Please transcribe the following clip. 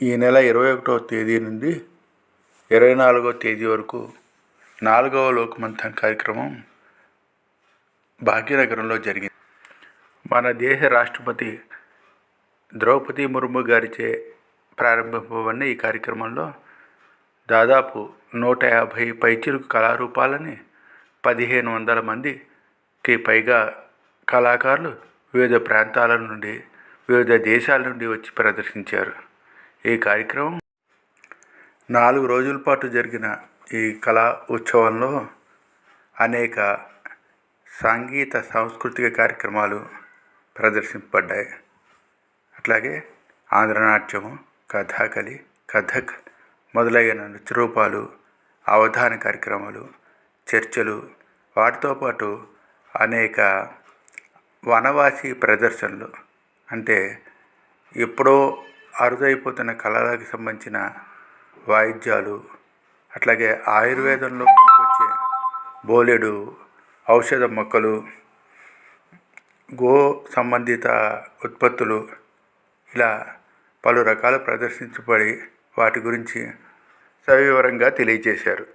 ఈ నెల 21వ తేదీ నుండి 24వ తేదీ వరకు 4వ లోక్మంథన్ కార్యక్రమం భాగ్యనగరంలో జరిగింది. మన దేశ రాష్ట్రపతి ద్రౌపది ముర్ము గారిచే ప్రారంభింపబడిన ఈ కార్యక్రమంలో దాదాపు 150 పైచిలుకు కళారూపాలని 1500 మందికి పైగా కళాకారులు వివిధ ప్రాంతాల నుండి, వివిధ దేశాల నుండి వచ్చి ప్రదర్శించారు. ఈ కార్యక్రమం 4 రోజుల పాటు జరిగిన ఈ కళా ఉత్సవంలో అనేక సంగీత సాంస్కృతిక కార్యక్రమాలు ప్రదర్శింపబడ్డాయి. అట్లాగే ఆంధ్రనాట్యము, కథాకళి, కథక్ మొదలైన నృత్య రూపాలు, అవధాన కార్యక్రమాలు, చర్చలు, వాటితో పాటు అనేక వనవాసి ప్రదర్శనలు, అంటే ఎప్పుడో అరుదైపోతున్న కళలకు సంబంధించిన వాయిద్యాలు, అట్లాగే ఆయుర్వేదంలో పనికొచ్చే బోలెడు ఔషధ మొక్కలు, గో సంబంధిత ఉత్పత్తులు, ఇలా పలు రకాలు ప్రదర్శించబడి వాటి గురించి సవివరంగా తెలియజేశారు.